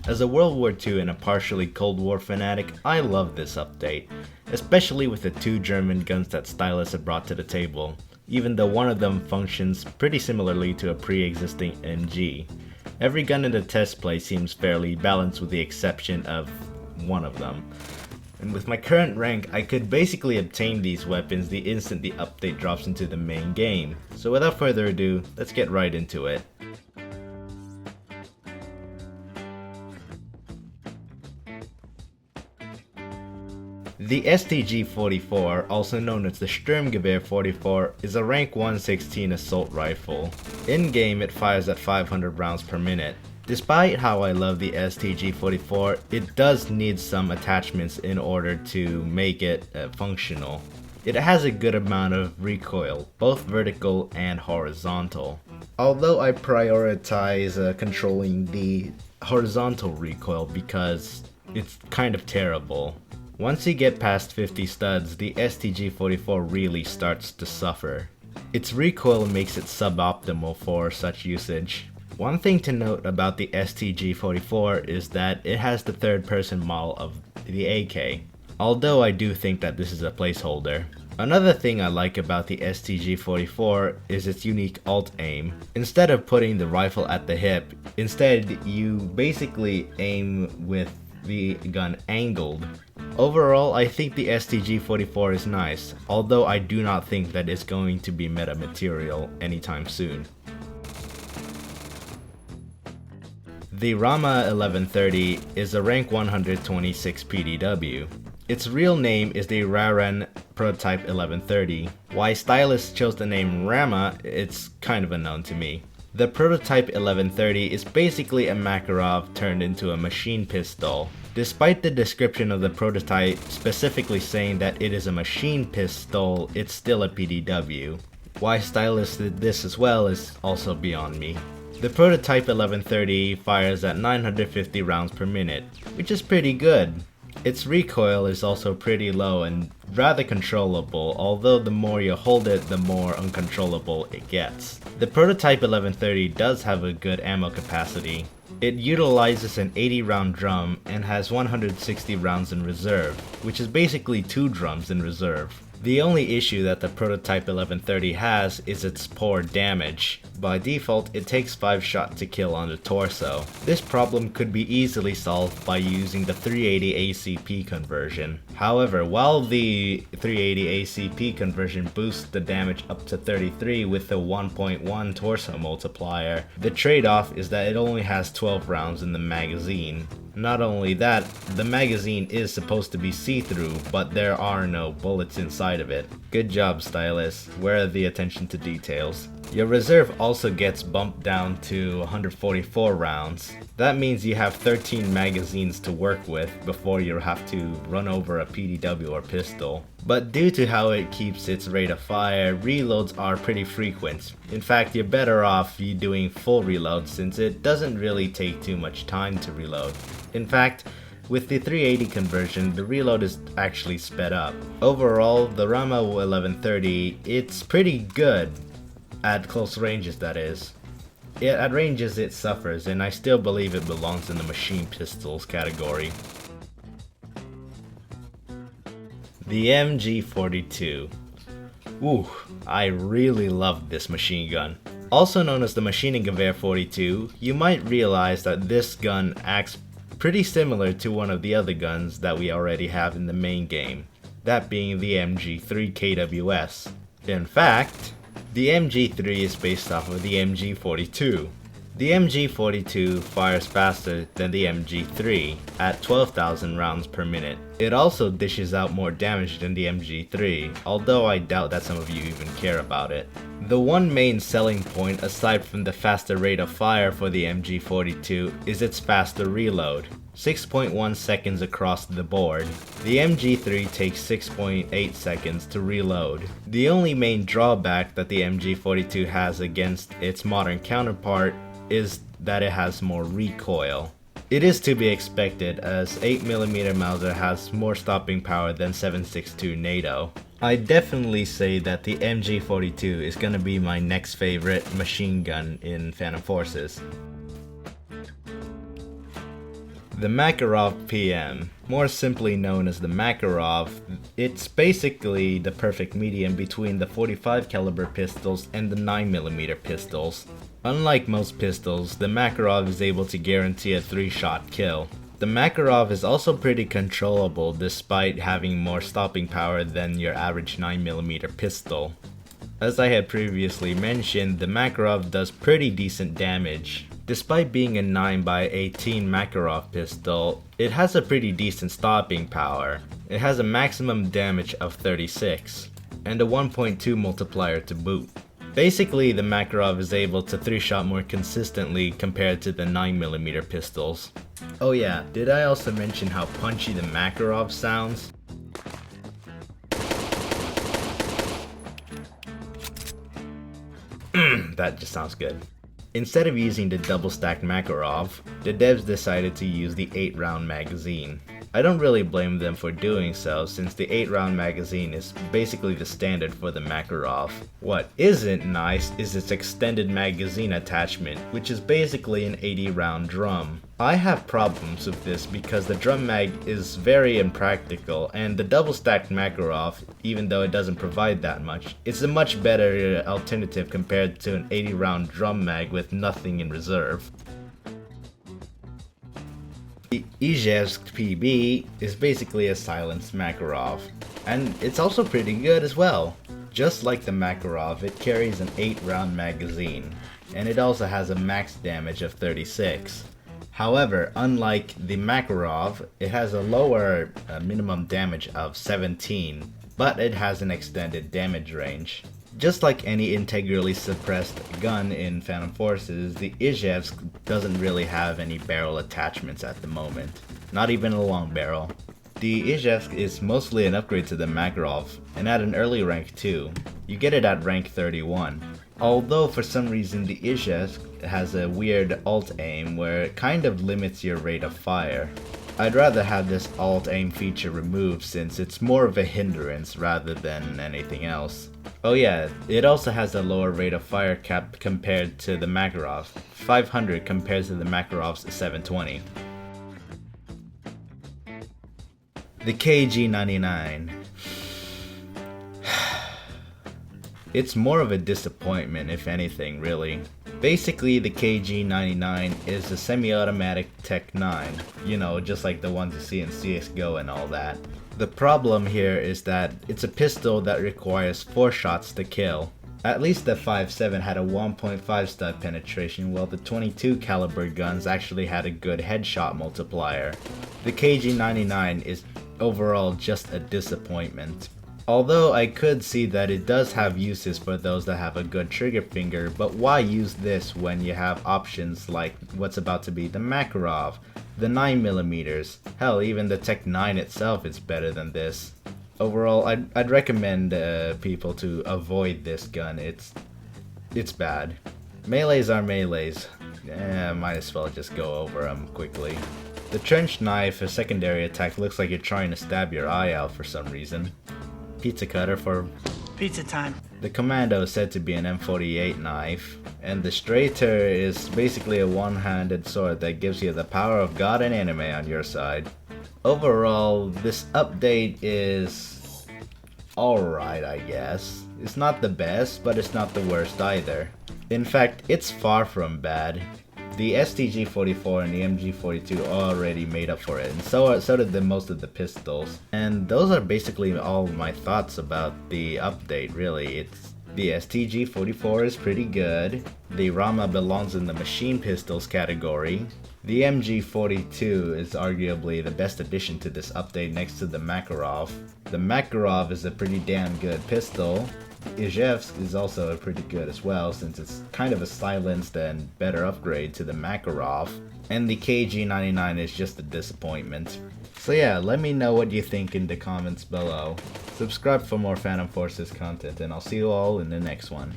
As a World War II and a partially Cold War fanatic, I love this update, especially with the two German guns that Stylus had brought to the table, even though one of them functions pretty similarly to a pre-existing MG. Every gun in the test play seems fairly balanced with the exception of one of them. And with my current rank, I could basically obtain these weapons the instant the update drops into the main game. So without further ado, let's get right into it. The STG-44, also known as the Sturmgewehr 44, is a rank 116 assault rifle. In-game, it fires at 500 rounds per minute. Despite how I love the STG-44, it does need some attachments in order to make it functional. It has a good amount of recoil, both vertical and horizontal. Although I prioritize controlling the horizontal recoil because it's kind of terrible. Once you get past 50 studs, the STG-44 really starts to suffer. Its recoil makes it suboptimal for such usage. One thing to note about the STG-44 is that it has the third-person model of the AK, although I do think that this is a placeholder. Another thing I like about the STG-44 is its unique alt-aim. Instead of putting the rifle at the hip, instead you basically aim with the gun angled. Overall, I think the STG-44 is nice, although I do not think that it's going to be meta material anytime soon. The RAMA 1130 is a rank 126 PDW. Its real name is the Raran Prototype 1130. Why Stylus chose the name RAMA, it's kind of unknown to me. The Prototype 1130 is basically a Makarov turned into a machine pistol. Despite the description of the prototype specifically saying that it is a machine pistol, it's still a PDW. Why Stylus did this as well is also beyond me. The Prototype 1130 fires at 950 rounds per minute, which is pretty good. Its recoil is also pretty low and rather controllable, although the more you hold it, the more uncontrollable it gets. The Prototype 1130 does have a good ammo capacity. It utilizes an 80 round drum and has 160 rounds in reserve, which is basically 2 drums in reserve. The only issue that the Prototype 1130 has is its poor damage. By default, it takes 5 shots to kill on the torso. This problem could be easily solved by using the 380 ACP conversion. However, while the 380 ACP conversion boosts the damage up to 33 with the 1.1 torso multiplier, the trade-off is that it only has 12 rounds in the magazine. Not only that, the magazine is supposed to be see-through, but there are no bullets inside of it. Good job, Stylus. Where are the attention to details? Your reserve also gets bumped down to 144 rounds. That means you have 13 magazines to work with before you have to run over a PDW or pistol. But due to how it keeps its rate of fire, reloads are pretty frequent. In fact, you're better off you doing full reloads since it doesn't really take too much time to reload. In fact, with the 380 conversion, the reload is actually sped up. Overall, the RAMA 1130, it's pretty good. At close ranges, that is. At ranges it suffers, and I still believe it belongs in the machine pistols category. The MG42. Ooh, I really love this machine gun. Also known as the Maschinengewehr 42, you might realize that this gun acts pretty similar to one of the other guns that we already have in the main game, that being the MG3 KWS. In fact, the MG3 is based off of the MG42. The MG42 fires faster than the MG3 at 12,000 rounds per minute. It also dishes out more damage than the MG3, although I doubt that some of you even care about it. The one main selling point aside from the faster rate of fire for the MG42 is its faster reload. 6.1 seconds across the board. The MG3 takes 6.8 seconds to reload. The only main drawback that the MG42 has against its modern counterpart is that it has more recoil. It is to be expected as 8mm Mauser has more stopping power than 7.62 NATO. I definitely say that the MG42 is gonna be my next favorite machine gun in Phantom Forces. The Makarov PM, more simply known as the Makarov, it's basically the perfect medium between the 45 caliber pistols and the 9mm pistols. Unlike most pistols, the Makarov is able to guarantee a 3-shot kill. The Makarov is also pretty controllable despite having more stopping power than your average 9mm pistol. As I had previously mentioned, the Makarov does pretty decent damage. Despite being a 9x18 Makarov pistol, it has a pretty decent stopping power. It has a maximum damage of 36, and a 1.2 multiplier to boot. Basically, the Makarov is able to 3-shot more consistently compared to the 9mm pistols. Oh yeah, did I also mention how punchy the Makarov sounds? That just sounds good. Instead of using the double-stacked Makarov, the devs decided to use the 8-round magazine. I don't really blame them for doing so, since the 8-round magazine is basically the standard for the Makarov. What isn't nice is its extended magazine attachment, which is basically an 80-round drum. I have problems with this because the drum mag is very impractical, and the double-stacked Makarov, even though it doesn't provide that much, it's a much better alternative compared to an 80-round drum mag with nothing in reserve. The Eject PB is basically a silenced Makarov, and it's also pretty good as well. Just like the Makarov, it carries an 8-round magazine, and it also has a max damage of 36. However, unlike the Makarov, it has a lower minimum damage of 17, but it has an extended damage range. Just like any integrally suppressed gun in Phantom Forces, the Eject doesn't really have any barrel attachments at the moment, not even a long barrel. The Eject is mostly an upgrade to the Makarov, and at an early rank too. You get it at rank 31. Although for some reason the Eject has a weird alt aim where it kind of limits your rate of fire. I'd rather have this alt aim feature removed since it's more of a hindrance rather than anything else. Oh yeah, it also has a lower rate of fire cap compared to the Makarov, 500 compared to the Makarov's 720. The KG-99. It's more of a disappointment if anything, really. Basically, the KG-99 is a semi-automatic Tech 9, you know, just like the ones you see in CSGO and all that. The problem here is that it's a pistol that requires 4 shots to kill. At least the 5.7 had a 1.5 stud penetration, while the 22 caliber guns actually had a good headshot multiplier. The KG-99 is overall just a disappointment. Although I could see that it does have uses for those that have a good trigger finger, but why use this when you have options like what's about to be the Makarov, the 9mm, hell even the Tech 9 itself is better than this. Overall, I'd recommend people to avoid this gun, it's bad. Melees are melees, might as well just go over them quickly. The trench knife for secondary attack looks like you're trying to stab your eye out for some reason. Pizza cutter for pizza time. The commando is said to be an M48 knife, and the straighter is basically a one-handed sword that gives you the power of God and anime on your side. Overall, this update is alright, I guess. It's not the best, but it's not the worst either. In fact, it's far from bad. The STG-44 and the MG-42 already made up for it, and so did most of the pistols. And those are basically all my thoughts about the update, really. The STG-44 is pretty good. The RAMA belongs in the machine pistols category. The MG-42 is arguably the best addition to this update next to the Makarov. The Makarov is a pretty damn good pistol. Eject is also pretty good as well, since it's kind of a silenced and better upgrade to the Makarov. And the KG-99 is just a disappointment. So yeah, let me know what you think in the comments below. Subscribe for more Phantom Forces content, and I'll see you all in the next one.